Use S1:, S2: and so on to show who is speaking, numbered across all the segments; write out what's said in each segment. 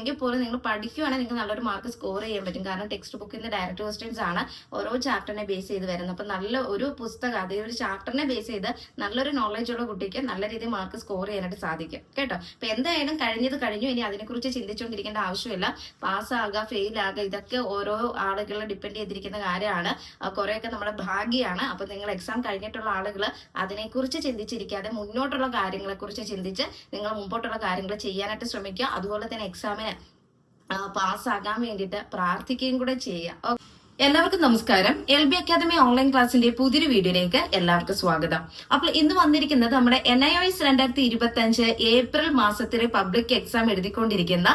S1: എങ്കിൽ പോലും നിങ്ങൾ പഠിക്കുകയാണെങ്കിൽ നിങ്ങൾക്ക് നല്ലൊരു മാർക്ക് സ്കോർ ചെയ്യാൻ പറ്റും. കാരണം ടെക്സ്റ്റ് ബുക്കിന്റെ ഡയറക്റ്റ് ക്വസ്റ്റ്യൻസ് ആണ് ഓരോ ചാപ്റ്ററിനെ ബേസ് ചെയ്ത് വരുന്നത്. അപ്പൊ നല്ല ഒരു പുസ്തകം അതായത് ഒരു ചാപ്റ്ററിനെ ബേസ് ചെയ്ത് നല്ലൊരു നോളജ് ഉള്ള കുട്ടിക്ക് നല്ല രീതിയിൽ മാർക്ക് സ്കോർ ചെയ്യാനായിട്ട് സാധിക്കും കേട്ടോ. അപ്പൊ എന്തായാലും കഴിഞ്ഞത് കഴിഞ്ഞു. ഇനി അതിനെക്കുറിച്ച് ചിന്തിച്ചുകൊണ്ടിരിക്കേണ്ട ആവശ്യമില്ല. പാസ്സാകുക ഫെയിൽ ആകുക ഇതൊക്കെ ഓരോ ആളുകളെ ഡിപ്പെൻഡ് ചെയ്തിരിക്കുന്ന കാര്യമാണ്. കുറെയൊക്കെ നമ്മുടെ ഭാഗ്യമാണ്. അപ്പൊ നിങ്ങൾ എക്സാം കഴിഞ്ഞിട്ടുള്ള ആളുകൾ അതിനെക്കുറിച്ച് ചിന്തിച്ചിരിക്കാതെ മുന്നോട്ടുള്ള കാര്യങ്ങളെ കുറിച്ച് ചിന്തിച്ച് നിങ്ങൾ മുമ്പോട്ടുള്ള കാര്യങ്ങൾ ചെയ്യാനായിട്ട് ശ്രമിക്കുക. അതുപോലെ തന്നെ എക്സാമിന് പാസ്സാകാൻ വേണ്ടിയിട്ട് പ്രാർത്ഥിക്കുകയും കൂടെ ചെയ്യുക. എല്ലാവർക്കും നമസ്കാരം. LB അക്കാദമി ഓൺലൈൻ ക്ലാസിന്റെ പുതിയൊരു വീഡിയോയിലേക്ക് എല്ലാവർക്കും സ്വാഗതം. അപ്പോൾ ഇന്ന് വന്നിരിക്കുന്നത് നമ്മുടെ NIOS 2025 ഏപ്രിൽ മാസത്തിലെ പബ്ലിക് എക്സാം എഴുതിക്കൊണ്ടിരിക്കുന്ന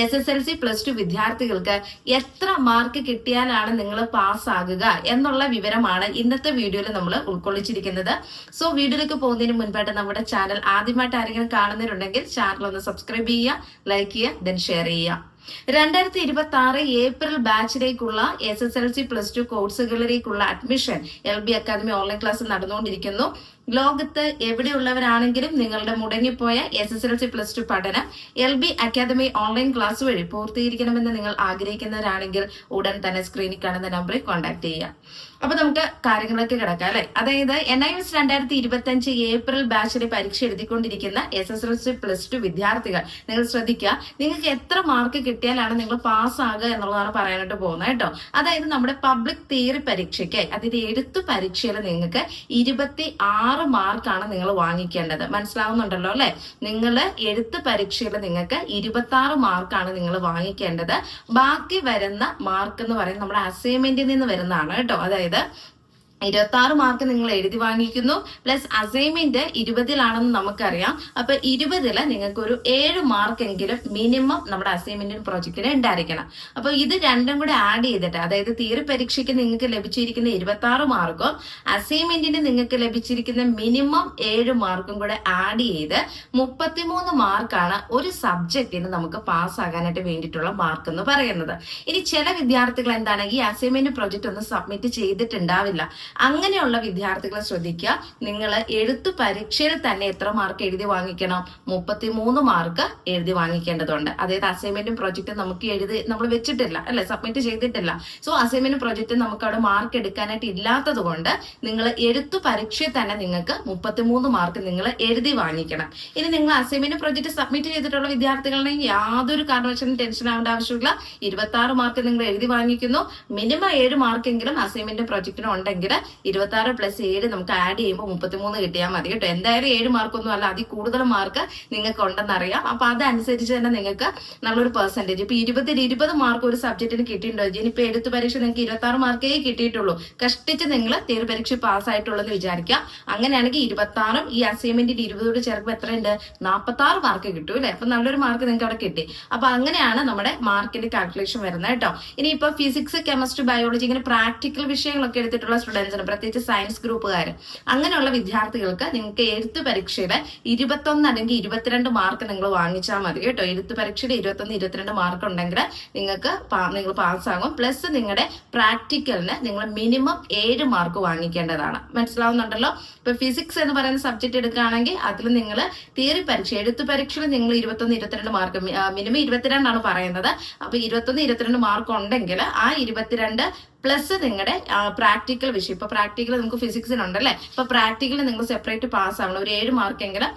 S1: SSLC +2 വിദ്യാർത്ഥികൾക്ക് എത്ര മാർക്ക് കിട്ടിയാലാണ് നിങ്ങൾ പാസ്സാകുക എന്നുള്ള വിവരമാണ് ഇന്നത്തെ വീഡിയോയിൽ നമ്മൾ ഉൾക്കൊള്ളിച്ചിരിക്കുന്നത്. സോ വീഡിയോയിലേക്ക് പോകുന്നതിന് മുൻപായിട്ട് നമ്മുടെ ചാനൽ ആദ്യമായിട്ട് ആരെങ്കിലും കാണുന്നവരുണ്ടെങ്കിൽ ചാനൽ ഒന്ന് സബ്സ്ക്രൈബ് ചെയ്യുക, ലൈക്ക് ചെയ്യുക, ദെൻ ഷെയർ ചെയ്യുക. 2026 ഏപ്രിൽ ബാച്ചിലേക്കുള്ള SSLC +2 കോഴ്സുകളിലേക്കുള്ള admission LB academy online class നടന്നുകൊണ്ടിരിക്കുന്നു. ലോകത്ത് എവിടെയുള്ളവരാണെങ്കിലും നിങ്ങളുടെ മുടങ്ങിപ്പോയ SSLC +2 പഠനം LB അക്കാദമി ഓൺലൈൻ ക്ലാസ് വഴി പൂർത്തീകരിക്കണമെന്ന് നിങ്ങൾ ആഗ്രഹിക്കുന്നവരാണെങ്കിൽ ഉടൻ തന്നെ സ്ക്രീനിൽ കാണുന്ന നമ്പറിൽ കോൺടാക്ട് ചെയ്യുക. അപ്പൊ നമുക്ക് കാര്യങ്ങളൊക്കെ കിടക്കാം അല്ലെ. അതായത് NIOS 2025 ഏപ്രിൽ ബാച്ചിലെ പരീക്ഷ എഴുതിക്കൊണ്ടിരിക്കുന്ന SSLC +2 വിദ്യാർത്ഥികൾ നിങ്ങൾ ശ്രദ്ധിക്കുക. നിങ്ങൾക്ക് എത്ര മാർക്ക് കിട്ടിയാലാണ് നിങ്ങൾ പാസ്സാകുക എന്നുള്ളതാണ് പറയാനായിട്ട് പോകുന്നത് കേട്ടോ. അതായത് നമ്മുടെ പബ്ലിക് തിയറി പരീക്ഷയ്ക്ക് അതിന്റെ എഴുത്തു പരീക്ഷയിൽ നിങ്ങൾക്ക് 26 മാർക്കാണ് നിങ്ങൾ വാങ്ങിക്കേണ്ടത്. മനസ്സിലാവുന്നുണ്ടല്ലോ അല്ലെ. നിങ്ങൾ എഴുത്ത് പരീക്ഷയിൽ നിങ്ങൾക്ക് 26 മാർക്കാണ് നിങ്ങൾ വാങ്ങിക്കേണ്ടത്. ബാക്കി വരുന്ന മാർക്ക് എന്ന് പറയുന്നത് നമ്മുടെ അസൈൻമെന്റിൽ നിന്ന് വരുന്നതാണ് കേട്ടോ. അതായത് 26 മാർക്ക് നിങ്ങൾ എഴുതി വാങ്ങിക്കുന്നു, പ്ലസ് അസൈൻമെന്റ് 20-ലാണെന്ന് നമുക്കറിയാം. അപ്പൊ 20-ല് നിങ്ങൾക്ക് ഒരു 7 മാർക്കെങ്കിലും മിനിമം നമ്മുടെ അസൈൻമെന്റിന് പ്രൊജക്റ്റിന് ഉണ്ടായിരിക്കണം. അപ്പൊ ഇത് രണ്ടും കൂടെ ആഡ് ചെയ്തിട്ട്, അതായത് തിയറി പരീക്ഷയ്ക്ക് നിങ്ങൾക്ക് ലഭിച്ചിരിക്കുന്ന 26 മാർക്കും അസൈൻമെന്റിന് നിങ്ങൾക്ക് ലഭിച്ചിരിക്കുന്ന മിനിമം 7 മാർക്കും കൂടെ ആഡ് ചെയ്ത് 33 മാർക്കാണ് ഒരു സബ്ജക്റ്റിന് നമുക്ക് പാസ്സാകാനായിട്ട് വേണ്ടിയിട്ടുള്ള മാർക്ക് എന്ന് പറയുന്നത്. ഇനി ചില വിദ്യാർത്ഥികൾ എന്താണ്, ഈ അസൈൻമെന്റ് പ്രൊജക്ട് ഒന്നും സബ്മിറ്റ് ചെയ്തിട്ടുണ്ടാവില്ല. അങ്ങനെയുള്ള വിദ്യാർത്ഥികളെ ശ്രദ്ധിക്കുക. നിങ്ങൾ എഴുത്തു പരീക്ഷയിൽ തന്നെ എത്ര മാർക്ക് എഴുതി വാങ്ങിക്കണം? 33 മാർക്ക് എഴുതി വാങ്ങിക്കേണ്ടതുണ്ട്. അതായത് അസൈൻമെന്റും പ്രൊജക്റ്റും നമ്മൾ വെച്ചിട്ടില്ല അല്ലെ, സബ്മിറ്റ് ചെയ്തിട്ടില്ല. സോ അസൈൻമെന്റ് പ്രൊജക്റ്റ് നമുക്ക് അവിടെ മാർക്ക് എടുക്കാനായിട്ട് ഇല്ലാത്തത് കൊണ്ട് നിങ്ങൾ എഴുത്തു പരീക്ഷയിൽ തന്നെ നിങ്ങൾക്ക് 33 മാർക്ക് നിങ്ങൾ എഴുതി വാങ്ങിക്കണം. ഇനി നിങ്ങൾ അസൈൻമെന്റ് പ്രൊജക്ട് സബ്മിറ്റ് ചെയ്തിട്ടുള്ള വിദ്യാർത്ഥികളുടെ യാതൊരു കാരണവശാലും ടെൻഷൻ ആവേണ്ട ആവശ്യമില്ല. 26 മാർക്ക് നിങ്ങൾ എഴുതി വാങ്ങിക്കുന്നു. മിനിമം 7 മാർക്കെങ്കിലും അസൈൻമെന്റ് പ്രൊജക്റ്റിന് ഉണ്ടെങ്കിൽ 26 + 7 നമുക്ക് ആഡ് ചെയ്യുമ്പോൾ 33 കിട്ടിയാൽ മതി കേട്ടോ. എന്തായാലും 7 മാർക്കൊന്നും അല്ല, അതിൽ കൂടുതൽ മാർക്ക് നിങ്ങൾക്ക് ഉണ്ടെന്നറിയാം. അപ്പൊ അതനുസരിച്ച് തന്നെ നിങ്ങൾക്ക് നല്ലൊരു പെർസെന്റേജ്, ഇപ്പൊ 20 മാർക്ക് ഒരു സബ്ജക്റ്റിന് കിട്ടിയിട്ടുണ്ടോ? ഇനിയിപ്പോ എഴുത്ത് പരീക്ഷ നിങ്ങൾക്ക് 26 മാർക്കേ കിട്ടിയിട്ടുള്ളൂ, കഷ്ടിച്ച് നിങ്ങൾ തിയറി പരീക്ഷ പാസ്സായിട്ടുള്ളെന്ന് വിചാരിക്കാം. അങ്ങനെയാണെങ്കിൽ 26 ഈ അസൈൻമെന്റിന്റെ 20 ചേർക്കുമ്പോൾ എത്രയുണ്ട്? 46 മാർക്ക് കിട്ടും അല്ലെ. അപ്പൊ നല്ലൊരു മാർക്ക് നിങ്ങൾക്ക് അവിടെ കിട്ടി. അപ്പൊ അങ്ങനെയാണ് നമ്മുടെ മാർക്കിന്റെ കാൽക്കുലേഷൻ വരുന്നത് കേട്ടോ. ഇനിയിപ്പോ ഫിസിക്സ്, കെമിസ്ട്രി, ബയോളജി ഇങ്ങനെ പ്രാക്ടിക്കൽ വിഷയങ്ങളൊക്കെ എടുത്തിട്ടുള്ള സ്റ്റുഡൻസിന്, പ്രത്യേകിച്ച് സയൻസ് ഗ്രൂപ്പുകാർ, അങ്ങനെയുള്ള വിദ്യാർത്ഥികൾക്ക് നിങ്ങൾക്ക് എഴുത്ത് പരീക്ഷയിൽ 21 അല്ലെങ്കിൽ 22 മാർക്ക് നിങ്ങൾ വാങ്ങിച്ചാൽ മതി കേട്ടോ. എഴുത്ത് പരീക്ഷയിൽ 21, 22 മാർക്ക് ഉണ്ടെങ്കിൽ നിങ്ങൾ പാസ്സാകും. പ്ലസ് നിങ്ങളുടെ പ്രാക്ടിക്കലിന് നിങ്ങൾ മിനിമം 7 മാർക്ക് വാങ്ങിക്കേണ്ടതാണ്. മനസ്സിലാവുന്നുണ്ടല്ലോ. ഇപ്പൊ ഫിസിക്സ് എന്ന് പറയുന്ന സബ്ജക്ട് എടുക്കുകയാണെങ്കിൽ അതിൽ നിങ്ങൾ തിയറി പരീക്ഷ, എഴുത്ത് പരീക്ഷയിൽ നിങ്ങൾ 21, 22 മാർക്ക്, മിനിമം 22 ആണ് പറയുന്നത്. അപ്പൊ 21, 22 മാർക്ക് ഉണ്ടെങ്കിൽ ആ 22 പ്ലസ് നിങ്ങളുടെ പ്രാക്ടിക്കൽ വിഷയം, ഇപ്പൊ പ്രാക്ടിക്കൽ നമുക്ക് ഫിസിക്സിനുണ്ടല്ലേ, ഇപ്പൊ പ്രാക്ടിക്കൽ നിങ്ങൾ സെപ്പറേറ്റ് പാസ് ആവണം. ഒരു 7 മാർക്കെങ്കിലും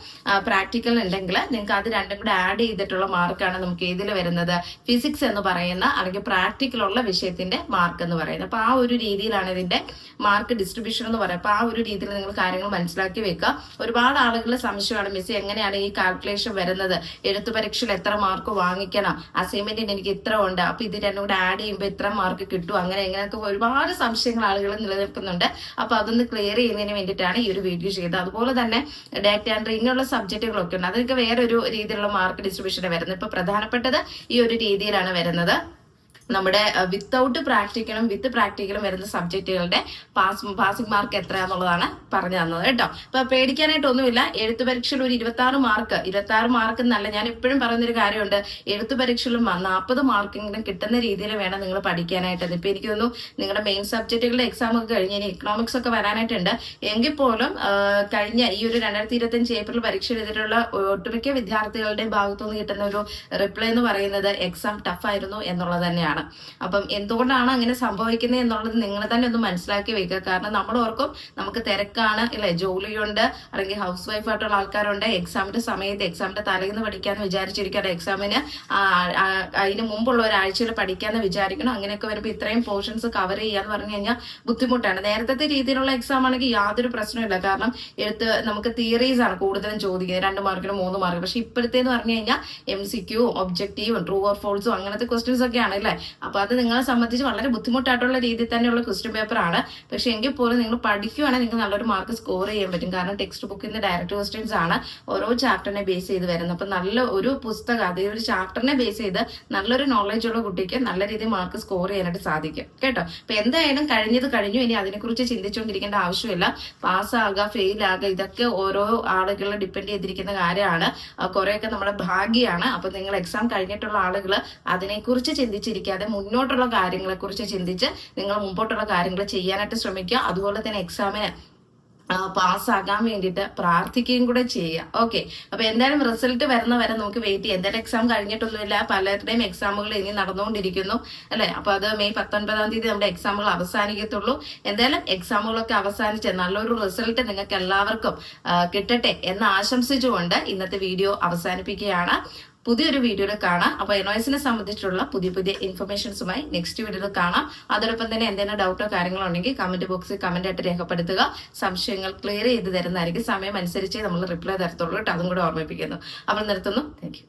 S1: പ്രാക്ടിക്കൽ ഉണ്ടെങ്കിൽ നിങ്ങൾക്ക് അത് രണ്ടും കൂടെ ആഡ് ചെയ്തിട്ടുള്ള മാർക്കാണ് നമുക്ക് ഇതിൽ വരുന്നത് ഫിസിക്സ് എന്ന് പറയുന്ന അല്ലെങ്കിൽ പ്രാക്ടിക്കൽ ഉള്ള വിഷയത്തിന്റെ മാർക്ക് എന്ന് പറയുന്നത്. അപ്പൊ ആ ഒരു രീതിയിലാണ് ഇതിന്റെ മാർക്ക് ഡിസ്ട്രിബ്യൂഷൻ എന്ന് പറയുന്നത്. അപ്പൊ ആ ഒരു രീതിയിൽ നിങ്ങൾ കാര്യങ്ങൾ മനസ്സിലാക്കി വെക്കുക. ഒരുപാട് ആളുകളുടെ സംശയമാണ്, മിസ് എങ്ങനെയാണ് ഈ കാൽക്കുലേഷൻ വരുന്നത്, എഴുത്തു പരീക്ഷയിൽ എത്ര മാർക്ക് വാങ്ങിക്കണം, അസൈൻമെന്റിന് എനിക്ക് ഇത്ര ഉണ്ട്, അപ്പൊ ഇത് രണ്ടും കൂടെ ആഡ് ചെയ്യുമ്പോൾ ഇത്ര മാർക്ക് കിട്ടും, അങ്ങനെ എങ്ങനെയൊക്കെ ഒരുപാട് സംശയങ്ങൾ ആളുകൾ നിലനിൽക്കുന്നുണ്ട്. അപ്പൊ അതൊന്ന് ക്ലിയർ ചെയ്യുന്നതിന് വേണ്ടിയിട്ടാണ് ഈ ഒരു വീഡിയോ ചെയ്തത്. അതുപോലെ തന്നെ ഡാറ്റ എൻട്രി ഇങ്ങനെയുള്ള സബ്ജക്റ്റുകളൊക്കെ ഉണ്ട്, അതൊക്കെ വേറൊരു രീതിയിലുള്ള മാർക്ക് ഡിസ്ട്രിബ്യൂഷൻ വരുന്നത്. ഇപ്പൊ പ്രധാനപ്പെട്ടത് ഈ ഒരു രീതിയിലാണ് വരുന്നത്. നമ്മുടെ വിത്തൗട്ട് പ്രാക്ടിക്കലും വിത്ത് പ്രാക്ടിക്കലും വരുന്ന സബ്ജക്റ്റുകളുടെ പാസിംഗ് മാർക്ക് എത്രയാന്നുള്ളതാണ് പറഞ്ഞു തന്നത് കേട്ടോ. അപ്പൊ പേടിക്കാനായിട്ടൊന്നുമില്ല. എഴുത്തു പരീക്ഷയിൽ ഒരു 26 മാർക്ക് എന്നല്ല, ഞാൻ എപ്പോഴും പറയുന്നൊരു കാര്യമുണ്ട്, എഴുത്തു പരീക്ഷയിലും 40 മാർക്കെങ്കിലും കിട്ടുന്ന രീതിയിൽ വേണം നിങ്ങൾ പഠിക്കാനായിട്ട്. ഇപ്പൊ എനിക്ക് തോന്നുന്നു നിങ്ങളുടെ മെയിൻ സബ്ജക്റ്റുകളുടെ എക്സാം ഒക്കെ കഴിഞ്ഞ് ഇനി എക്കണോമിക്സ് ഒക്കെ വരാനായിട്ടുണ്ട്. എങ്കിൽ പോലും കഴിഞ്ഞ ഈ ഒരു 2025 ഏപ്രിൽ പരീക്ഷ എഴുതിയിട്ടുള്ള ഒട്ടുമിക്ക വിദ്യാർത്ഥികളുടെയും ഭാഗത്തുനിന്ന് കിട്ടുന്ന ഒരു റിപ്ലൈ എന്ന് പറയുന്നത് എക്സാം ടഫ് ആയിരുന്നു എന്നുള്ളത് തന്നെയാണ്. അപ്പം എന്തുകൊണ്ടാണ് അങ്ങനെ സംഭവിക്കുന്നത് എന്നുള്ളത് നിങ്ങൾ തന്നെ ഒന്ന് മനസ്സിലാക്കി വെക്കുക. കാരണം നമ്മൾ ഓർക്കും നമുക്ക് തിരക്കാണ് അല്ലെ, ജോലിയുണ്ട്, അല്ലെങ്കിൽ ഹൗസ് വൈഫ് ആയിട്ടുള്ള ആൾക്കാരുണ്ട്, എക്സാമിന്റെ സമയത്ത് എക്സാമിന്റെ തലേന്ന് പഠിക്കാന്ന് വിചാരിച്ചിരിക്കാതെ എക്സാമിന് അതിന് മുമ്പുള്ള ഒരാഴ്ചയിൽ പഠിക്കാന്ന് വിചാരിക്കണം. അങ്ങനെയൊക്കെ വരുമ്പോൾ ഇത്രയും പോർഷൻസ് കവർ ചെയ്യാന്ന് പറഞ്ഞു കഴിഞ്ഞാൽ ബുദ്ധിമുട്ടാണ്. നേരത്തെ രീതിയിലുള്ള എക്സാം ആണെങ്കിൽ യാതൊരു പ്രശ്നമില്ല. കാരണം നമുക്ക് തിയറീസ് ആണ് കൂടുതലും ചോദിക്കുന്നത്, 2 മാർക്കിനും 3 മാർക്ക്. പക്ഷെ ഇപ്പോഴത്തേന്ന് പറഞ്ഞു കഴിഞ്ഞാൽ MCQ, ഒബ്ജക്റ്റീവും ട്രൂ ഓർ ഫോൾസും അങ്ങനത്തെ ക്വസ്റ്റ്യൻസ് ഒക്കെ ആണ് അല്ലേ. അപ്പൊ അത് നിങ്ങളെ സംബന്ധിച്ച് വളരെ ബുദ്ധിമുട്ടായിട്ടുള്ള രീതിയിൽ തന്നെയുള്ള ക്വസ്റ്റ്യൻ പേപ്പർ ആണ്. പക്ഷെ എങ്കിൽ പോലും നിങ്ങൾ പഠിക്കുകയാണെങ്കിൽ നിങ്ങൾക്ക് നല്ലൊരു മാർക്ക് സ്കോർ ചെയ്യാൻ പറ്റും. കാരണം ടെക്സ്റ്റ് ബുക്കിന്റെ ഡയറക്റ്റ് ക്വസ്റ്റ്യൻസ് ആണ് ഓരോ ചാപ്റ്ററിനെ ബേസ് ചെയ്ത് വരുന്നത്. അപ്പൊ നല്ല ഒരു പുസ്തകം, അതായത് ഒരു ചാപ്റ്ററിനെ ബേസ് ചെയ്ത് നല്ലൊരു നോളജ് ഉള്ള കുട്ടിക്ക് നല്ല രീതിയിൽ മാർക്ക് സ്കോർ ചെയ്യാനായിട്ട് സാധിക്കും കേട്ടോ. അപ്പൊ എന്തായാലും കഴിഞ്ഞത് കഴിഞ്ഞു, ഇനി അതിനെക്കുറിച്ച് ചിന്തിച്ചുകൊണ്ടിരിക്കേണ്ട ആവശ്യമില്ല. പാസ്സാകുക ഫെയിൽ ആകുക ഇതൊക്കെ ഓരോ ആളുകളെ ഡിപ്പെൻഡ് ചെയ്തിരിക്കുന്ന കാര്യമാണ്. കുറെയൊക്കെ നമ്മുടെ ഭാഗ്യമാണ്. അപ്പൊ നിങ്ങൾ എക്സാം കഴിഞ്ഞിട്ടുള്ള ആളുകൾ അതിനെക്കുറിച്ച് ചിന്തിച്ചിരിക്കാതെ മുന്നോട്ടുള്ള കാര്യങ്ങളെ കുറിച്ച് ചിന്തിച്ച് നിങ്ങൾ മുമ്പോട്ടുള്ള കാര്യങ്ങൾ ചെയ്യാനായിട്ട് ശ്രമിക്കുക. അതുപോലെ തന്നെ എക്സാമിന് പാസ്സാകാൻ വേണ്ടിയിട്ട് പ്രാർത്ഥിക്കുകയും കൂടെ ചെയ്യുക. ഓക്കെ, അപ്പൊ എന്തായാലും റിസൾട്ട് വരുന്ന വരെ നമുക്ക് വെയിറ്റ് ചെയ്യാം. എന്തായാലും എക്സാം കഴിഞ്ഞിട്ടൊന്നുമില്ല, പലരുടെയും എക്സാമുകൾ ഇനി നടന്നുകൊണ്ടിരിക്കുന്നു അല്ലെ. അപ്പൊ അത് മെയ് 19-ാം തീയതി നമ്മുടെ എക്സാമുകൾ അവസാനിക്കത്തുള്ളൂ. എന്തായാലും എക്സാമുകളൊക്കെ അവസാനിച്ച് നല്ലൊരു റിസൾട്ട് നിങ്ങൾക്ക് എല്ലാവർക്കും കിട്ടട്ടെ എന്ന് ആശംസിച്ചുകൊണ്ട് ഇന്നത്തെ വീഡിയോ അവസാനിപ്പിക്കുകയാണ്. പുതിയൊരു വീഡിയോയിൽ കാണാം. അപ്പൊ NOS സംബന്ധിച്ചുള്ള പുതിയ ഇൻഫർമേഷൻസുമായി നെക്സ്റ്റ് വീഡിയോയിൽ കാണാം. അതോടൊപ്പം തന്നെ എന്തെങ്കിലും ഡൗട്ടോ കാര്യങ്ങളോ ഉണ്ടെങ്കിൽ കമന്റ് ബോക്സിൽ കമന്റ് ആയിട്ട് രേഖപ്പെടുത്തുക. സംശയങ്ങൾ ക്ലിയർ ചെയ്ത് തരുന്നതായിരിക്കും. സമയം അനുസരിച്ച് നമ്മൾ റിപ്ലൈ തരത്തുള്ളൂ കേട്ടോ. അതും കൂടെ ഓർമ്മിപ്പിക്കുന്നു. അപ്പോൾ നിർത്തുന്നു. Thank you.